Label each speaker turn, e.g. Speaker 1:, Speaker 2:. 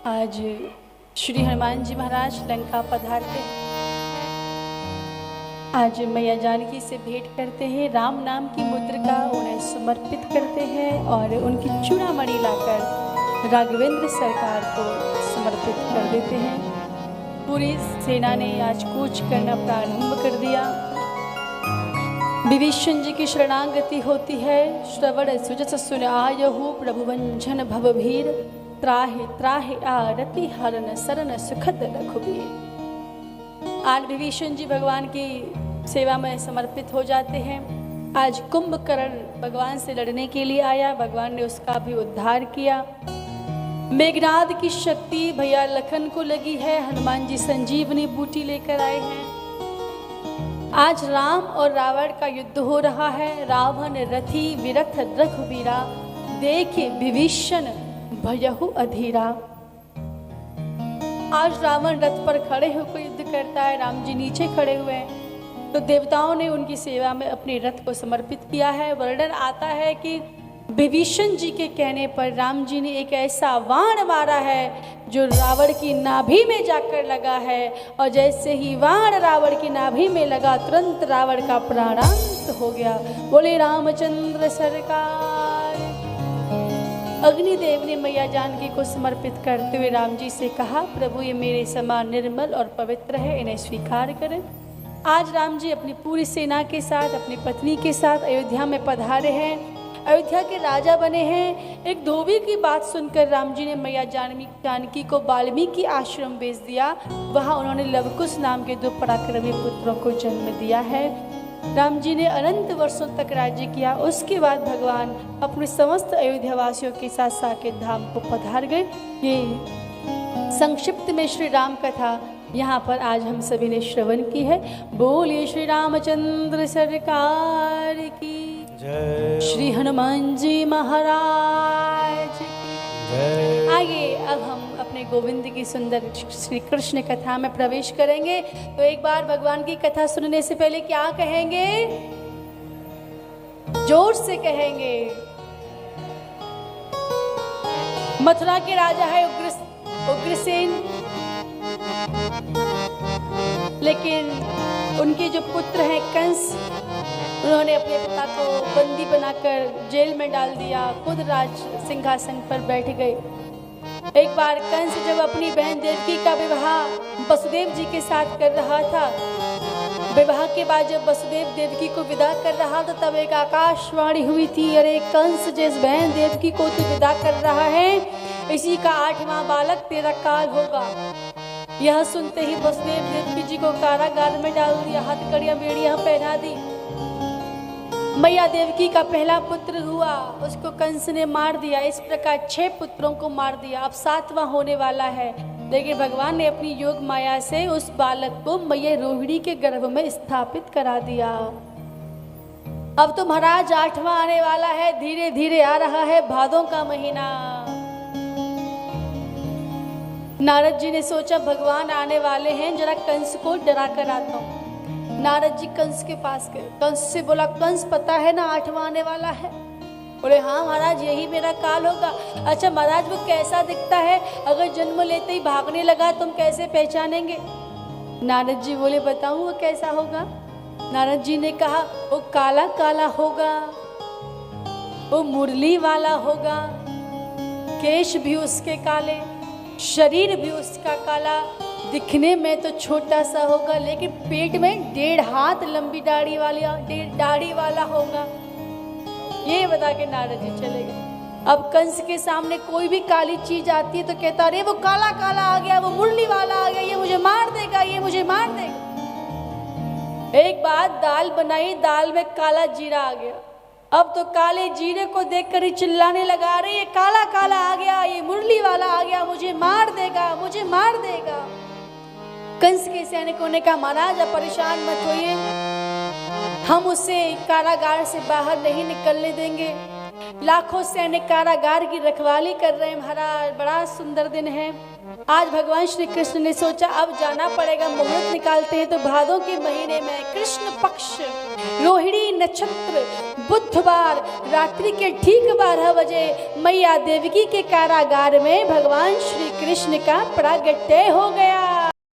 Speaker 1: आज श्री हनुमान जी महाराज लंका पधारते हैं। आज मैया जानकी से भेंट करते हैं, राम नाम की मुद्रिका उन्हें समर्पित करते हैं और उनकी चूड़ामणि लाकर राघवेंद्र सरकार को समर्पित कर देते हैं। पूरी सेना ने आज कूच करना प्रारंभ कर दिया। विभीषण जी की शरणागति होती है। श्रवण सुजस सुन आयहु प्रभुवंजन भवभीर, त्राहि त्राहि आरति हरण शरण सुखद रघुबीर। आज विभीषण जी भगवान की सेवा में समर्पित हो जाते हैं। आज कुंभकर्ण भगवान से लड़ने के लिए आया, भगवान ने उसका भी उद्धार किया। मेघनाद की शक्ति भैया लखन को लगी है, हनुमान जी संजीवनी बूटी लेकर आए हैं। आज राम और रावण का युद्ध हो रहा है। रावण रथी विरथ रघुबीरा, देखे विभीषण भयहु अधीरा। आज रावण रथ पर खड़े होकर युद्ध करता है, राम जी नीचे खड़े हुए हैं। तो देवताओं ने उनकी सेवा में अपने रथ को समर्पित किया है। वर्णन आता है कि विभीषण जी के कहने पर राम जी ने एक ऐसा बाण मारा है जो रावण की नाभि में जाकर लगा है, और जैसे ही बाण रावण की नाभि में लगा तुरंत रावण का प्राणांत हो गया। बोले रामचंद्र सरकार। अग्निदेव ने मैया जानकी को समर्पित करते हुए राम जी से कहा, प्रभु ये मेरे समान निर्मल और पवित्र है, इन्हें स्वीकार करें। आज राम जी अपनी पूरी सेना के साथ, अपनी पत्नी के साथ अयोध्या में पधारे हैं, अयोध्या के राजा बने हैं। एक धोबी की बात सुनकर राम जी ने मैया जानकी को वाल्मीकि आश्रम भेज दिया। वहाँ उन्होंने लवकुश नाम के 2 पराक्रमी पुत्रों को जन्म दिया है। राम जी ने अनंत वर्षों तक राज्य किया। उसके बाद भगवान अपने समस्त अयोध्या वासियों के साथ साकेत धाम को पधार गए। ये संक्षिप्त में श्री राम कथा यहाँ पर आज हम सभी ने श्रवण की है। बोलिए श्री रामचंद्र सरकार की जय, श्री हनुमान जी महाराज की जय। आइए अब हम अपने गोविंद की सुंदर श्री कृष्ण कथा में प्रवेश करेंगे। तो एक बार भगवान की कथा सुनने से पहले क्या कहेंगे? जोर से कहेंगे। मथुरा के राजा है उग्रसेन, लेकिन उनके जो पुत्र हैं कंस, उन्होंने अपने पिता को बंदी बनाकर जेल में डाल दिया, खुद राज सिंहासन पर बैठ गए। एक बार कंस जब अपनी बहन देवकी का विवाह वसुदेव जी के साथ कर रहा था, विवाह के बाद जब वसुदेव देवकी को विदा कर रहा था, तब एक आकाशवाणी हुई थी, अरे कंस जिस बहन देवकी को तू विदा कर रहा है, इसी का 8वां बालक तेरा काल होगा। यह सुनते ही वसुदेव देवकी जी को कारागार में डाल दिया, हथकड़ियां बेड़ियां पहना दी। मैया देवकी का पहला पुत्र हुआ, उसको कंस ने मार दिया। इस प्रकार 6 पुत्रों को मार दिया। अब 7वां होने वाला है, लेकिन भगवान ने अपनी योग माया से उस बालक को मैया रोहिणी के गर्भ में स्थापित करा दिया। अब तो महाराज 8वां आने वाला है, धीरे धीरे आ रहा है भादों का महीना। नारद जी ने सोचा भगवान आने वाले हैं, जरा कंस को डरा कर आता हूँ। नारद जी कंस के पास गए। कंस से बोला, कंस पता है ना 8वां आने वाला है? बोले हाँ महाराज, यही मेरा काल होगा। अच्छा महाराज वो कैसा दिखता है? अगर जन्म लेते ही भागने लगा तुम कैसे पहचानेंगे? नारद जी बोले बताऊं वो कैसा होगा? नारद जी ने कहा वो काला काला होगा, वो मुरली वाला होगा, केश भी उसके काले, शरीर भी उसका काला, दिखने में तो छोटा सा होगा, लेकिन पेट में 1.5 हाथ लंबी दाढ़ी वाला होगा। ये बता के नारद जी चले गए। अब कंस के सामने कोई भी काली चीज आती है तो कहता अरे वो काला काला आ गया, वो मुरली वाला आ गया, ये मुझे मार देगा, ये मुझे मार देगा। एक बात दाल बनाई, दाल में काला जीरा आ गया। अब तो काले जीरे को देखकर ही चिल्लाने लगा, अरे ये काला काला आ गया, ये मुरली वाला आ गया, मुझे मार देगा, मुझे मार देगा। कंस के सैनिकों ने कहा महाराज आप परेशान मत होइए, हम उसे कारागार से बाहर नहीं निकलने देंगे। लाखों सैनिक कारागार की रखवाली कर रहे हैं। महाराज बड़ा सुंदर दिन है। आज भगवान श्री कृष्ण ने सोचा अब जाना पड़ेगा, मुहूर्त निकालते हैं। तो भादों के महीने में कृष्ण पक्ष रोहिणी नक्षत्र बुधवार रात्रि के ठीक 12 बजे मैया देवकी के कारागार में भगवान श्री कृष्ण का प्रागट्य हो गया।